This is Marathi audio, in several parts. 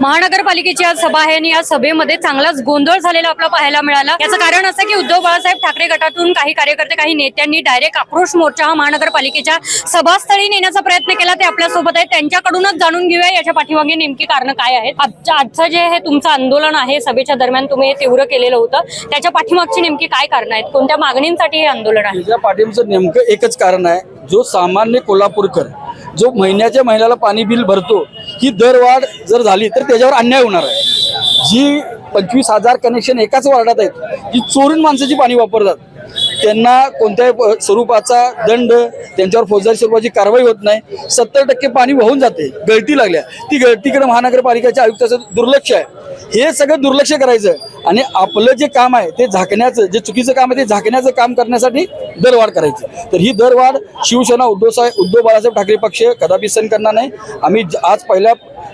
महानगरपालिकेची आज सभा आहे आणि या सभेमध्ये चांगलाच गोंधळ झालेला आपल्याला पाहायला मिळाला। याचं कारण असं की उद्धव बाळासाहेब ठाकरे गटातून काही कार्यकर्ते काही नेत्यांनी डायरेक्ट आक्रोश मोर्चा हा महानगरपालिकेच्या सभास्थळी नेण्याचा प्रयत्न केला। ते आपल्या सोबत आहेत, त्यांच्याकडूनच जाणून घेऊया याच्या पाठीमागे नेमकी कारण काय आहेत। आजचं जे हे तुमचं आंदोलन आहे, सभेच्या दरम्यान तुम्ही हे तीव्र केलेलं होतं, त्याच्या पाठीमागची नेमकी काय कारण आहेत, कोणत्या मागणींसाठी हे आंदोलन आहे? त्याच्या पाठीमागचं नेमकं एकच कारण आहे, जो सामान्य कोल्हापूरकर जो महिन्याला पाणी बिल भरतो, ही दरवाढ जर झाली तर त्याच्यावर अन्याय होणार आहे। जी 25,000 कनेक्शन एकाच वार्डात आहेत, जी चोरून माणसाची पाणी वापरतात, त्यांना कोणत्याही स्वरूपाचा दंड, त्यांच्यावर फौजदारी स्वरूपाची कारवाई होत नाही। 70% पाणी वाहून जाते, गळती लागल्या, ती गळतीकडे महानगरपालिकेच्या आयुक्ताचं दुर्लक्ष आहे। हे सगळं दुर्लक्ष करायचं आणि आपलं जे काम आहे ते झाकण्याचं, जे चुकीचं काम आहे ते झाकण्याचं काम करण्यासाठी दरवाढ करायचं। तर ही दरवाढ शिवसेना उद्धव बाळासाहेब ठाकरे पक्ष कदापि सहन करणार नाही। आम्ही आज पहिल्या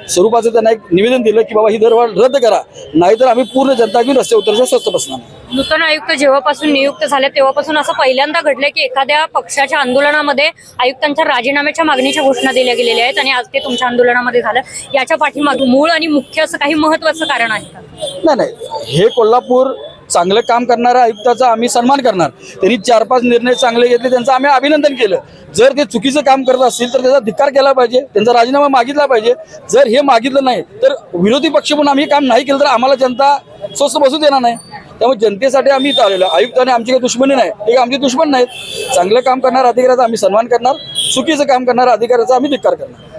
स्वरूपाचं त्यांना एक निवेदन दिलं की बाबा ही दरवाढ रद्द करा, नाहीतर आम्ही पूर्ण जनता घेऊन रस्ते उतरायचं स्वस्त बसणार। नूतन आयुक्त जेव्हापासून नियुक्त झाले तेव्हापासून असं पहिल्यांदा घडलंय की एखाद्या पक्षाच्या आंदोलनामध्ये आयुक्तांच्या राजीनाम्याच्या मागणीच्या घोषणा दिल्या गेलेल्या आहेत आणि आज ते तुमच्या आंदोलनामध्ये झालं। याच्या पाठीमागे मूळ आणि मुख्य असं काही महत्त्वाचं कारण आहे का? नाही, हे कोल्हापूर चांगलं काम करणाऱ्या आयुक्ताचा आम्ही सन्मान करणार। त्यांनी 4-5 निर्णय चांगले घेतले, त्यांचं आम्ही अभिनंदन केलं। जर ते चुकीचं काम करत असतील तर त्याचा धिक्कार केला पाहिजे, त्यांचा राजीनामा मागितला पाहिजे। जर हे मागितलं नाही तर विरोधी पक्ष म्हणून आम्ही काम नाही केलं तर आम्हाला जनता स्वस्त बसू देणार नाही। त्यामुळे जनतेसाठी आम्ही इथं आलेलो, आयुक्ताने आमची काही दुश्मनी नाही, हे आमचे दुश्मन नाहीत। चांगलं काम करणाऱ्या अधिकाऱ्याचा आम्ही सन्मान करणार, चुकीचं काम करणाऱ्या अधिकाऱ्याचा आम्ही धिक्कार करणार।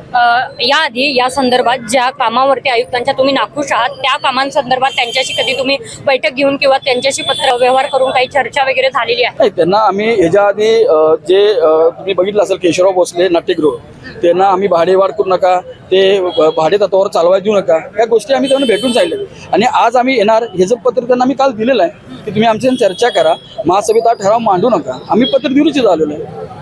याआधी या संदर्भात ज्या कामावरती आयुक्तांच्या तुम्ही नाखुश आहात त्या कामांसंदर्भात त्यांच्याशी कधी तुम्ही बैठक घेऊन किंवा त्यांच्याशी पत्र व्यवहार करून काही चर्चा वगैरे झालेली आहे? नाही, त्यांना आम्ही ह्याच्या आधी जे तुम्ही बघितलं असेल केशवराव भोसले नाट्यगृह, त्यांना आम्ही भाडेवाढ करू नका, ते भाडे तत्वावर चालवायला देऊ नका, या गोष्टी आम्ही त्यांना भेटून सांगितल्या। आणि आज आम्ही येणार, हे जे पत्र त्यांना आम्ही काल दिलेलं आहे की तुम्ही आमच्याशी चर्चा करा, महासभेत हा ठराव मांडू नका, आम्ही पत्र देऊनच इथं आलेलो आहे।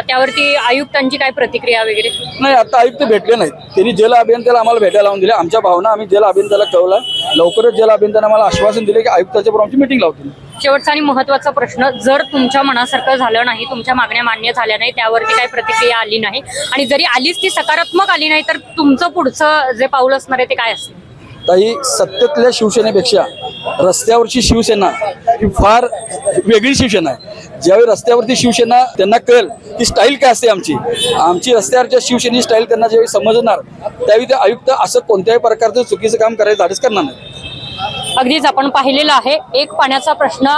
त्यावरती आयुक्तांची काय प्रतिक्रिया वगैरे? नाही, आता आयुक्त भेटले नाहीत, त्यांनी जल अभियंत्याला आम्हाला भेटायला लावून दिले। आमच्या भावना आम्ही जल अभियंत्याला कळवला, लवकरच जल अभियंत्याने आम्हाला आश्वासन दिले की आयुक्ताच्या बरोबर आमची मीटिंग लावतील। शेवटचा आणि महत्त्वाचा प्रश्न, जर तुमच्या मनासारखं झालं नाही, तुमच्या मागण्या मान्य झाल्या नाही, त्यावरती काही प्रतिक्रिया आली नाही आणि जरी आलीच ती सकारात्मक आली नाही, तर तुमचं पुढचं जे पाऊल असणार आहे ते काय असेल? ताई, सत्तेतल्या शिवसेनेपेक्षा रस्त्यावरची शिवसेना ही फार वेगळी शिवसेना आहे। ज्यावेळी रस्त्यावरती शिवसेना त्यांना कळेल की स्टाईल काय असते आमची रस्त्यावरच्या शिवसेनेची स्टाईल त्यांना ज्यावेळी समजणार, त्यावेळी ते आयुक्त असं कोणत्याही प्रकारचं चुकीचं काम करायचं धाडस करणार नाही। अगदीच आपण पाहिलेलं आहे, एक पाण्याचा प्रश्न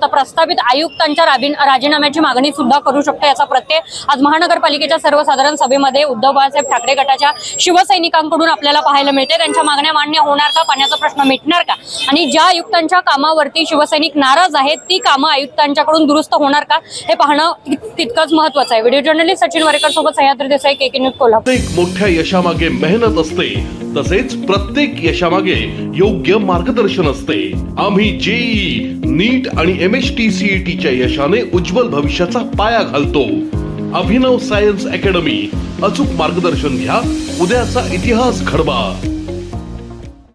प्रस्तावित आयुक्तांच्या राजीनाम्याची मागणी सुद्धा करू शकतो, याचा प्रत्यय आज महानगरपालिकेच्या सर्वसाधारण सभेमध्ये उद्धव बाळासाहेब ठाकरे गटाच्या शिवसैनिकांकडून आपल्याला पाहायला मिळते। त्यांच्या मागण्या मान्य होणार का, पाण्याचा प्रश्न मिटणार का, आणि ज्या आयुक्तांच्या कामावरती शिवसैनिक नाराज आहेत ती कामं आयुक्तांच्याकडून दुरुस्त होणार का, हे पाहणं तितकंच महत्त्वाचं आहे। व्हिडिओ जर्नलिस्ट सचिन वारेकर सोबत सह्याद्री देसाई, KK न्यूज कोल्हापूर। प्रत्येक मोठ्या यशामागे मेहनत असते, तसेच प्रत्येक यशामागे योग्य मार्गदर्शन असते। आम्ही JEE, नीट आणि MHTCETच्या यशाने उज्ज्वल भविष्याचा पाया घालतो। अभिनव सायन्स अकॅडमी, अचूक मार्गदर्शन घ्या, उद्याचा इतिहास घडवा।